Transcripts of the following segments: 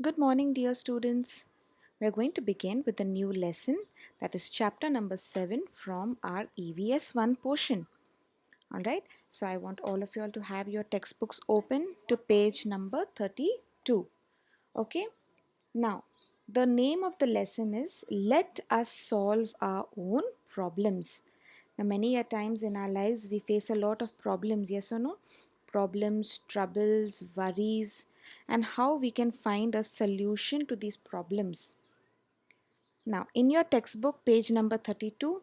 Good morning, dear students. We are going to begin with a new lesson, that is chapter number 7 from our EVS 1 portion. Alright, so I want all of you all to have your textbooks open to page number 32. Okay, now the name of the lesson is Let Us Solve Our Own Problems. Now, many a times in our lives we face a lot of problems, yes or no? Problems, troubles, worries, and how we can find a solution to these problems. Now, in your textbook, page number 32,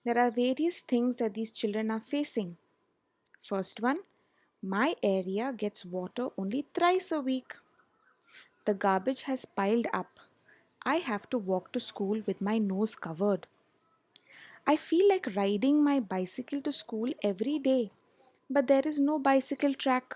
there are various things that these children are facing. First one, my area gets water only thrice a week. The garbage has piled up. I have to walk to school with my nose covered. I feel like riding my bicycle to school every day, but there is no bicycle track.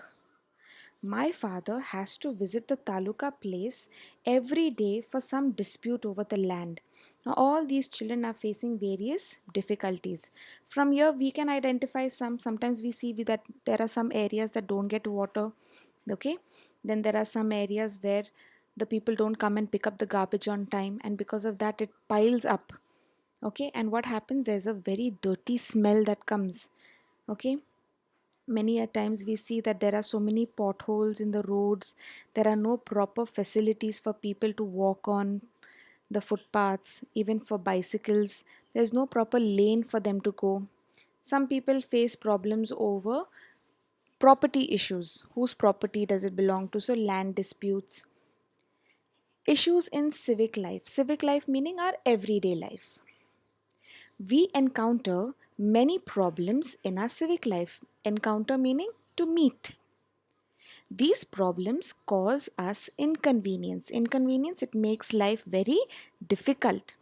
My father has to visit the taluka place every day for some dispute over the land. Now, all these children are facing various difficulties. From here, we can identify some. Sometimes we see that there are some areas that don't get water. Okay, then there are some areas where the people don't come and pick up the garbage on time, and because of that, it piles up. Okay, and what happens? There's a very dirty smell that comes. Okay, many a times we see that there are so many potholes in the roads. There are no proper facilities for people to walk on the footpaths, even for bicycles. There's no proper lane for them to go. Some people face problems over property issues. Whose property does it belong to? So land disputes. Issues in civic life meaning our everyday life. We encounter many problems in our civic life. Encounter meaning to meet. These problems cause us inconvenience. Inconvenience, it makes life very difficult.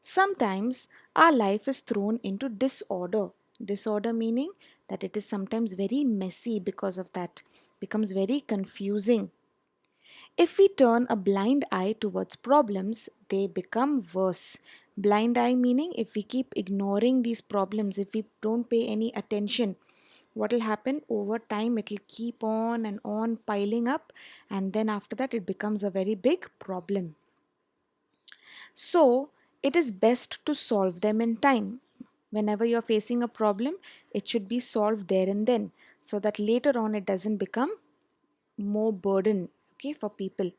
Sometimes our life is thrown into disorder. Disorder meaning that it is sometimes very messy, because of that, becomes very confusing. If we turn a blind eye towards problems, they become worse. Blind eye meaning if we keep ignoring these problems, if we don't pay any attention, what will happen over time? It will keep on and on piling up, and then after that, it becomes a very big problem. So, it is best to solve them in time. Whenever you're facing a problem, it should be solved there and then, so that later on it doesn't become more burden, okay, for people.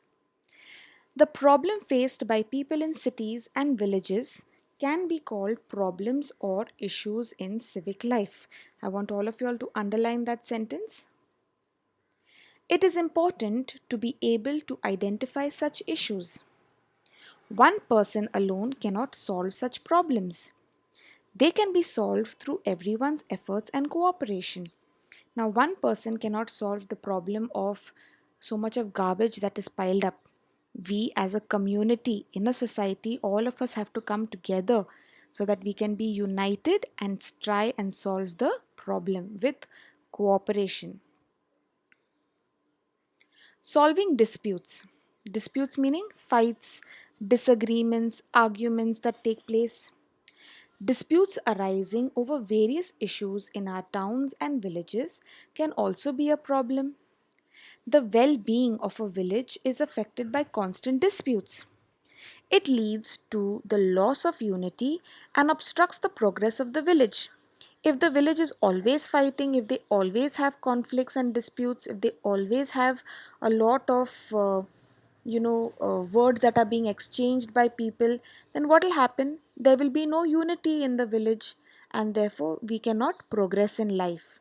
The problem faced by people in cities and villages can be called problems or issues in civic life. I want all of you all to underline that sentence. It is important to be able to identify such issues. One person alone cannot solve such problems. They can be solved through everyone's efforts and cooperation. Now, one person cannot solve the problem of so much of garbage that is piled up. We, as a community, in a society, all of us have to come together so that we can be united and try and solve the problem with cooperation. Solving disputes. Disputes meaning fights, disagreements, arguments that take place. Disputes arising over various issues in our towns and villages can also be a problem. The well being of a village is affected by constant disputes. It leads to the loss of unity and obstructs the progress of the village. If the village is always fighting, if they always have conflicts and disputes, if they always have a lot of words that are being exchanged by people, then what will happen? There will be no unity in the village, and therefore we cannot progress in life.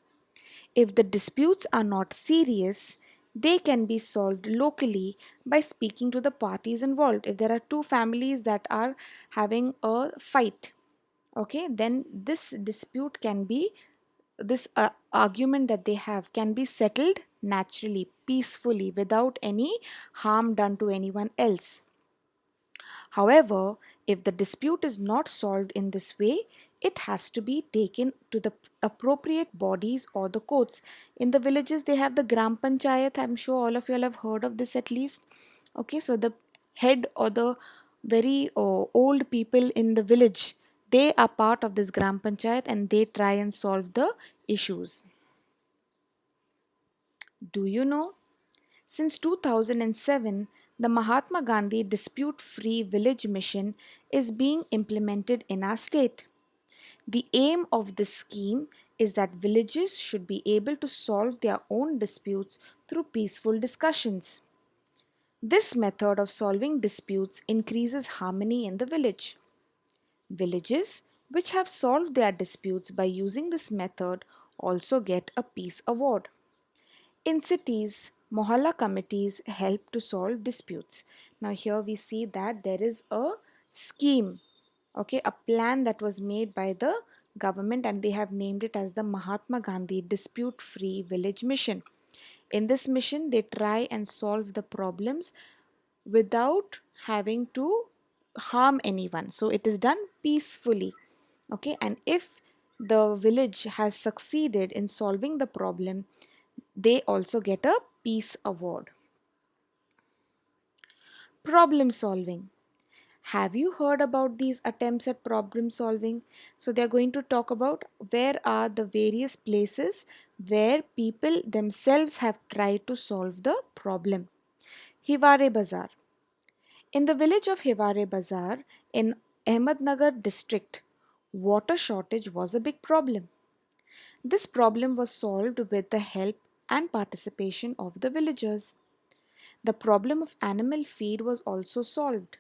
If the disputes are not serious, they can be solved locally by speaking to the parties involved. If there are two families that are having a fight, okay, then this argument that they have can be settled naturally, peacefully, without any harm done to anyone else. However, if the dispute is not solved in this way, it has to be taken to the appropriate bodies or the courts. In the villages, they have the Gram Panchayat. I'm sure all of you all have heard of this at least. Okay, so the head or the very old people in the village, they are part of this Gram Panchayat and they try and solve the issues. Do you know? Since 2007, The Mahatma Gandhi Dispute Free Village Mission is being implemented in our state. The aim of this scheme is that villages should be able to solve their own disputes through peaceful discussions. This method of solving disputes increases harmony in the village. Villages which have solved their disputes by using this method also get a peace award. In cities, Mohalla committees help to solve disputes. Now, here we see that there is a scheme, okay, a plan that was made by the government, and they have named it as the Mahatma Gandhi Dispute Free Village Mission. In this mission, they try and solve the problems without having to harm anyone. So, it is done peacefully, okay, and if the village has succeeded in solving the problem, they also get a peace award. Problem solving. Have you heard about these attempts at problem solving? So they are going to talk about where are the various places where people themselves have tried to solve the problem. Hiware Bazaar. In the village of Hiware Bazaar in Ahmednagar district, water shortage was a big problem. This problem was solved with the help and participation of the villagers. The problem of animal feed was also solved.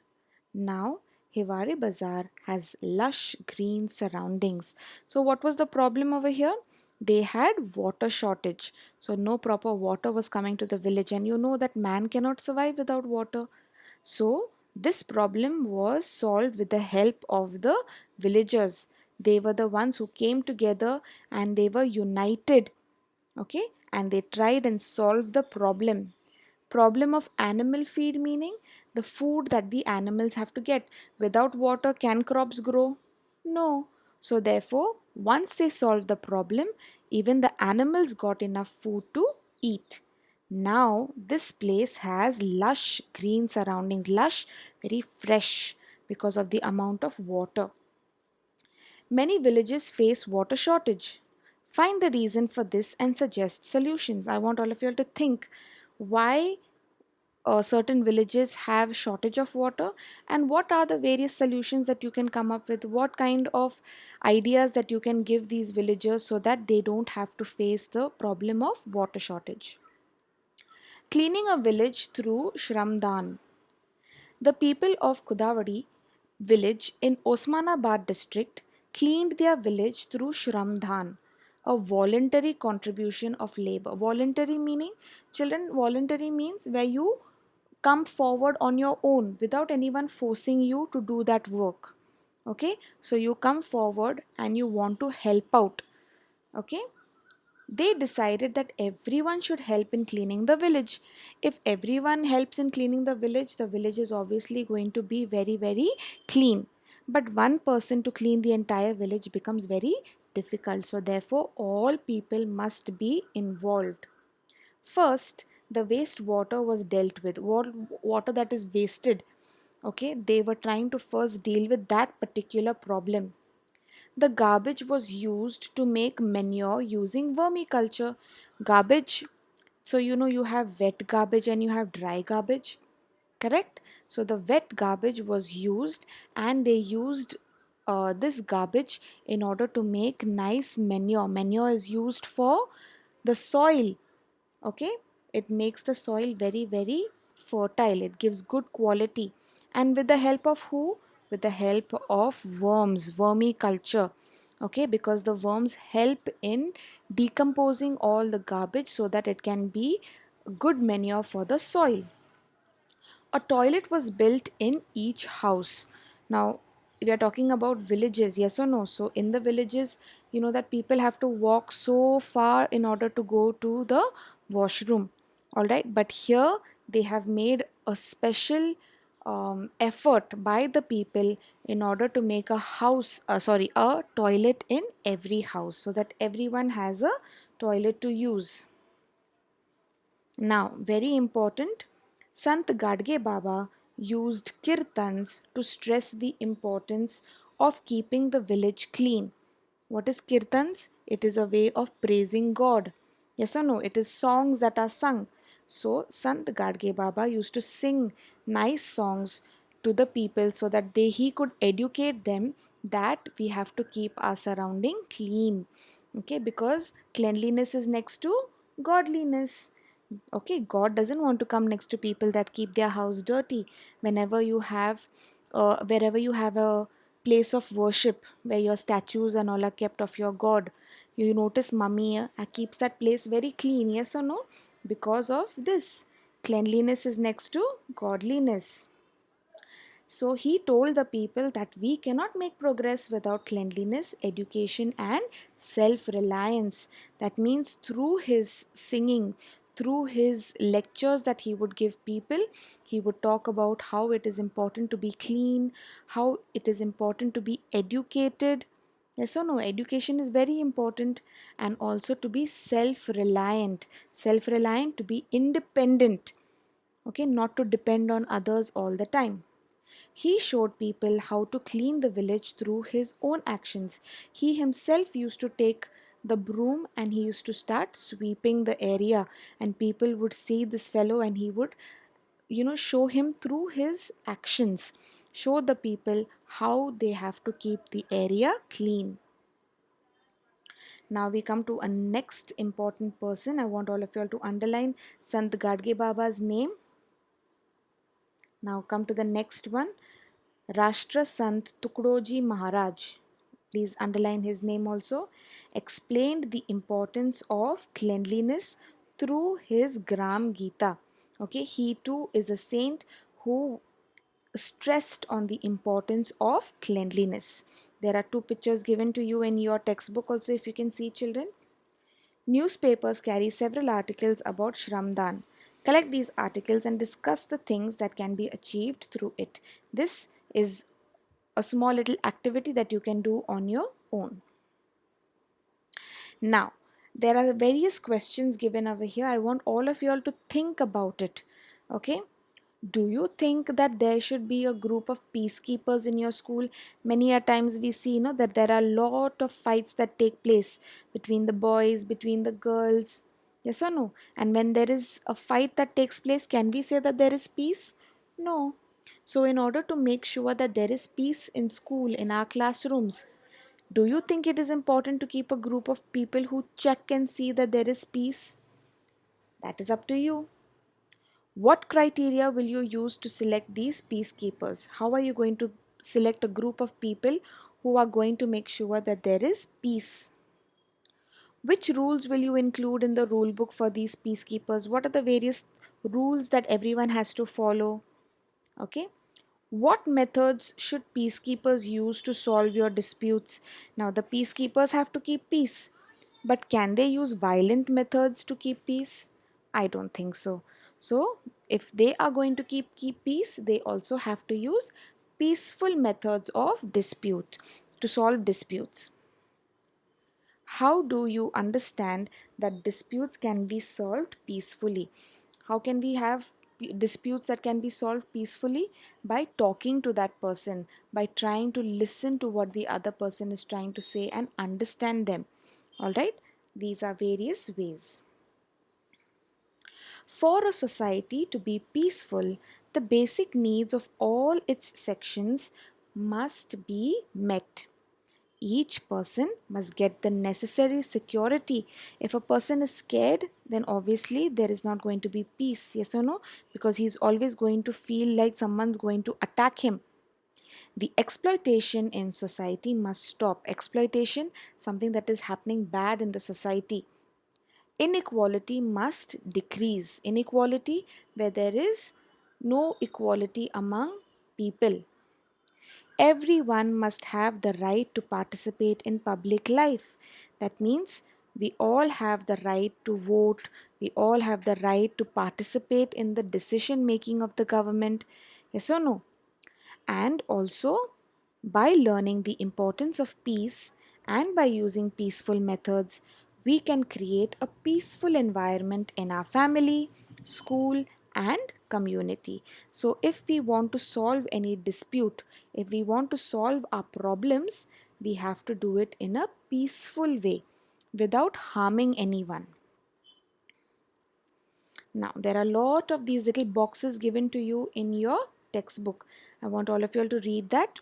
Now, Hiware Bazaar has lush green surroundings. So, what was the problem over here? They had water shortage. So, no proper water was coming to the village, and you know that man cannot survive without water. So, this problem was solved with the help of the villagers. They were the ones who came together and they were united, okay, and they tried and solved the problem of animal feed, meaning the food that the animals have to get. Without water, can crops grow? No. So therefore, once they solved the problem, even the animals got enough food to eat. Now this place has lush green surroundings, lush, very fresh, because of the amount of water. Many villages face water shortage. Find the reason for this and suggest solutions. I want all of you all to think why certain villages have shortage of water, and what are the various solutions that you can come up with, what kind of ideas that you can give these villagers so that they don't have to face the problem of water shortage. Cleaning a village through shramdan. The people of Kudawadi village in Osmanabad district cleaned their village through shramdan, a voluntary contribution of labor. Voluntary meaning, children, voluntary means where you come forward on your own without anyone forcing you to do that work. Okay, so you come forward and you want to help out. Okay, they decided that everyone should help in cleaning the village. If everyone helps in cleaning the village is obviously going to be very, very clean. But one person to clean the entire village becomes very difficult. So, therefore, all people must be involved. First, the wastewater was dealt with, water that is wasted. Okay, they were trying to first deal with that particular problem. The garbage was used to make manure using vermiculture. Garbage, so you know you have wet garbage and you have dry garbage, correct? So the wet garbage was used, and they used this garbage in order to make nice manure. Manure is used for the soil, okay, it makes the soil very, very fertile, it gives good quality. And with the help of who? With the help of worms, vermiculture, okay, because the worms help in decomposing all the garbage so that it can be good manure for the soil. A toilet was built in each house. Now, we are talking about villages, yes or no? So, in the villages, you know that people have to walk so far in order to go to the washroom. All right, but here they have made a special effort by the people in order to make a toilet in every house so that everyone has a toilet to use. Now, very important, Sant Gadge Baba used kirtans to stress the importance of keeping the village clean. What is kirtans? It is a way of praising God. Yes or no? It is songs that are sung. So Sant Gadge Baba used to sing nice songs to the people so that he could educate them that we have to keep our surrounding clean. Okay, because cleanliness is next to godliness. Okay, God doesn't want to come next to people that keep their house dirty. Whenever you have Wherever you have a place of worship where your statues and all are kept of your God, you notice mummy keeps that place very clean, yes or no? Because of this, cleanliness is next to godliness. So he told the people that we cannot make progress without cleanliness, education, and self reliance. That means through his singing, through his lectures that he would give people, he would talk about how it is important to be clean, how it is important to be educated. Yes or no? Education is very important, and also to be self reliant. Self reliant, to be independent. Okay, not to depend on others all the time. He showed people how to clean the village through his own actions. He himself used to take the broom and he used to start sweeping the area, and people would see this fellow and he would, show him through his actions, show the people how they have to keep the area clean. Now we come to a next important person. I want all of you all to underline Sant Gadge Baba's name. Now come to the next one. Rashtra Sant Tukdoji Maharaj, please underline his name also, explained the importance of cleanliness through his Gram Gita. Okay, he too is a saint who stressed on the importance of cleanliness. There are two pictures given to you in your textbook also, if you can see, children. Newspapers carry several articles about Shramdan. Collect these articles and discuss the things that can be achieved through it. This is a small little activity that you can do on your own. Now, there are various questions given over here. I want all of you all to think about it. Okay? Do you think that there should be a group of peacekeepers in your school? Many a times we see, that there are a lot of fights that take place between the boys, between the girls. Yes or no? And when there is a fight that takes place, can we say that there is peace? No. So, in order to make sure that there is peace in school, in our classrooms, do you think it is important to keep a group of people who check and see that there is peace? That is up to you. What criteria will you use to select these peacekeepers? How are you going to select a group of people who are going to make sure that there is peace? Which rules will you include in the rule book for these peacekeepers? What are the various rules that everyone has to follow? Okay. What methods should peacekeepers use to solve your disputes? Now, the peacekeepers have to keep peace, but can they use violent methods to keep peace? I don't think so. So, if they are going to keep peace, they also have to use peaceful methods of dispute to solve disputes. How do you understand that disputes can be solved peacefully? How can we have disputes that can be solved peacefully? By talking to that person, by trying to listen to what the other person is trying to say and understand them. All right, these are various ways. For a society to be peaceful, the basic needs of all its sections must be met. Each person must get the necessary security. If a person is scared, then obviously there is not going to be peace, yes or no? Because he's always going to feel like someone's going to attack him. The exploitation in society must stop. Exploitation, something that is happening bad in the society. Inequality must decrease. Inequality, where there is no equality among people. Everyone must have the right to participate in public life. That means we all have the right to vote, we all have the right to participate in the decision making of the government. Yes or no? And also, by learning the importance of peace and by using peaceful methods, we can create a peaceful environment in our family, school, and community. So, if we want to solve any dispute, if we want to solve our problems, we have to do it in a peaceful way without harming anyone. Now, there are a lot of these little boxes given to you in your textbook. I want all of you all to read that.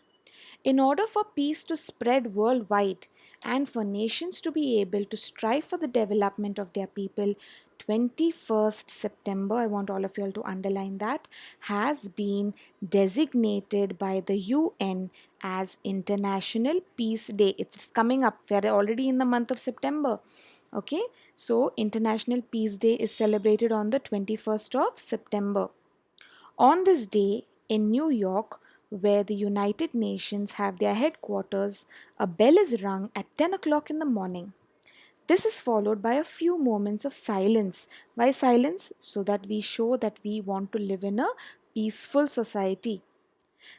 In order for peace to spread worldwide and for nations to be able to strive for the development of their people, 21st September, I want all of you all to underline that, has been designated by the UN as International Peace Day. It's coming up. We are already in the month of September. Okay, so International Peace Day is celebrated on the 21st of September. On this day in New York, where the United Nations have their headquarters, a bell is rung at 10 o'clock in the morning. This is followed by a few moments of silence. Why silence? So that we show that we want to live in a peaceful society.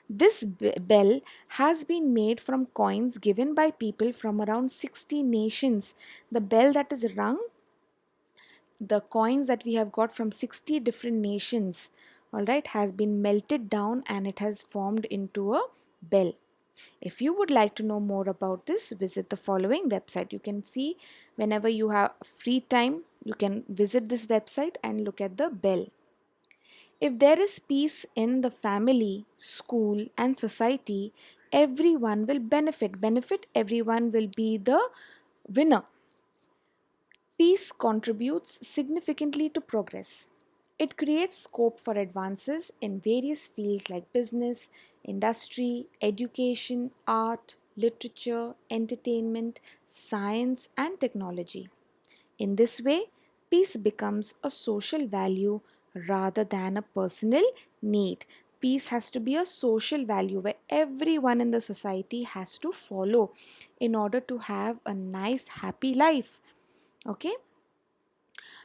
This bell has been made from coins given by people from around 60 nations. The bell that is rung, the coins that we have got from 60 different nations, all right, has been melted down and it has formed into a bell. If you would like to know more about this, visit the following website. You can see whenever you have free time, you can visit this website and look at the bell. If there is peace in the family, school and society, everyone will benefit, everyone will be the winner. Peace contributes significantly to progress. It creates scope for advances in various fields like business, industry, education, art, literature, entertainment, science, and technology. In this way, peace becomes a social value rather than a personal need. Peace has to be a social value where everyone in the society has to follow in order to have a nice, happy life. Okay,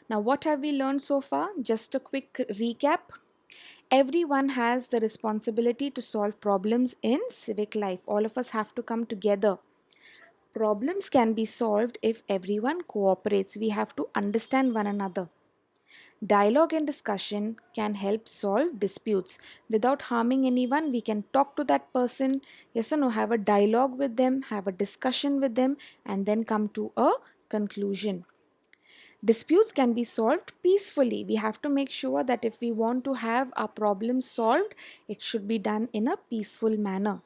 now what have we learned so far? Just a quick recap. Everyone has the responsibility to solve problems in civic life. All of us have to come together. Problems can be solved if everyone cooperates. We have to understand one another. Dialogue and discussion can help solve disputes. Without harming anyone, we can talk to that person, yes or no, have a dialogue with them, have a discussion with them, and then come to a conclusion. Disputes can be solved peacefully. We have to make sure that if we want to have our problems solved, it should be done in a peaceful manner.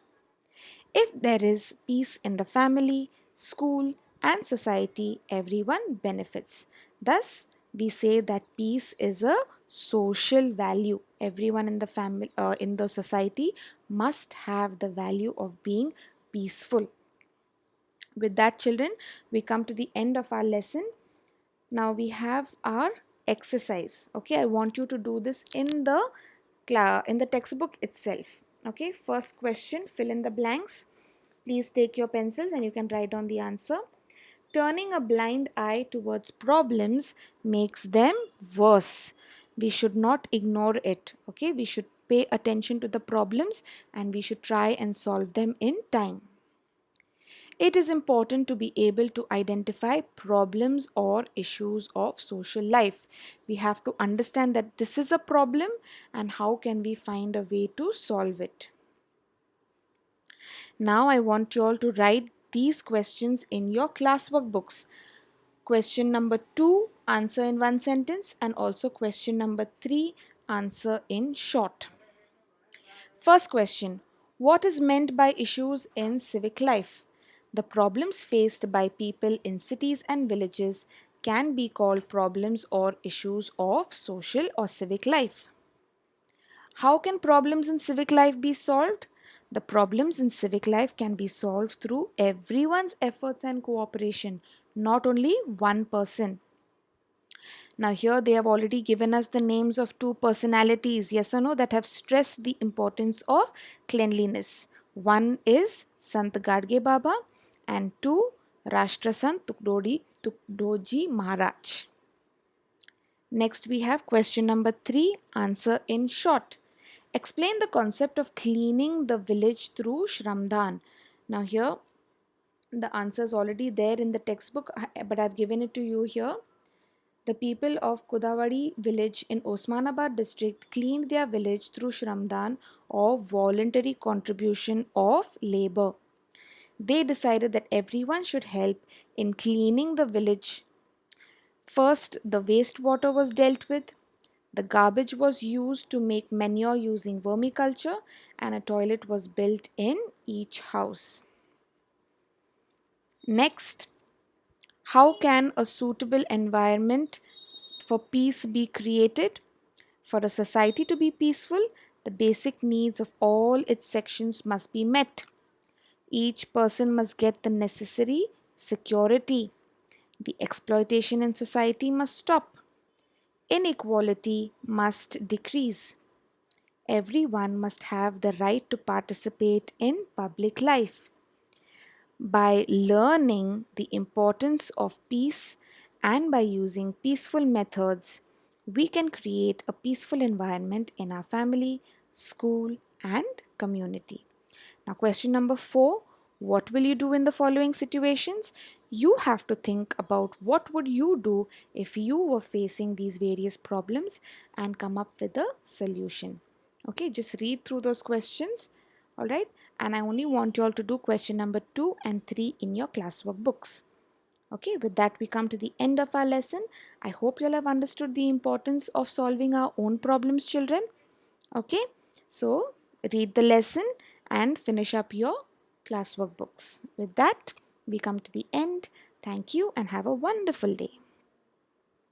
If there is peace in the family, school, and society, everyone benefits. Thus, we say that peace is a social value. Everyone in the family, in the society, must have the value of being peaceful. With that, children, we come to the end of our lesson. Now we have our exercise. Okay, I want you to do this in the textbook itself. Okay, first question, fill in the blanks. Please take your pencils and you can write down the answer. Turning a blind eye towards problems makes them worse. We should not ignore it. Okay, we should pay attention to the problems and we should try and solve them in time. It is important to be able to identify problems or issues of social life. We have to understand that this is a problem and how can we find a way to solve it. Now I want you all to write these questions in your classwork books. Question number 2, answer in one sentence, and also question number 3, answer in short. First question, what is meant by issues in civic life? The problems faced by people in cities and villages can be called problems or issues of social or civic life. How can problems in civic life be solved? The problems in civic life can be solved through everyone's efforts and cooperation, not only one person. Now, here they have already given us the names of two personalities, yes or no, that have stressed the importance of cleanliness. One is Sant Gadge Baba and two, Rashtra Sant Tukdoji Maharaj. Next, we have question number 3, answer in short. Explain the concept of cleaning the village through Shramdan. Now, here the answer is already there in the textbook, but I've given it to you here. The people of Kudawadi village in Osmanabad district cleaned their village through Shramdan, or voluntary contribution of labor. They decided that everyone should help in cleaning the village. First, the wastewater was dealt with, The garbage was used to make manure using vermiculture, and a toilet was built in each house. Next, how can a suitable environment for peace be created? For a society to be peaceful, the basic needs of all its sections must be met. Each person must get the necessary security. The exploitation in society must stop. Inequality must decrease. Everyone must have the right to participate in public life. By learning the importance of peace and by using peaceful methods, we can create a peaceful environment in our family, school, and community. Now, question number 4, what will you do in the following situations? You have to think about what would you do if you were facing these various problems and come up with a solution. Okay, just read through those questions. All right, and I only want you all to do question number 2 and 3 in your classwork books. Okay, with that we come to the end of our lesson. I hope you all have understood the importance of solving our own problems, children. Okay, so read the lesson and finish up your classwork books. With that, we come to the end. Thank you and have a wonderful day.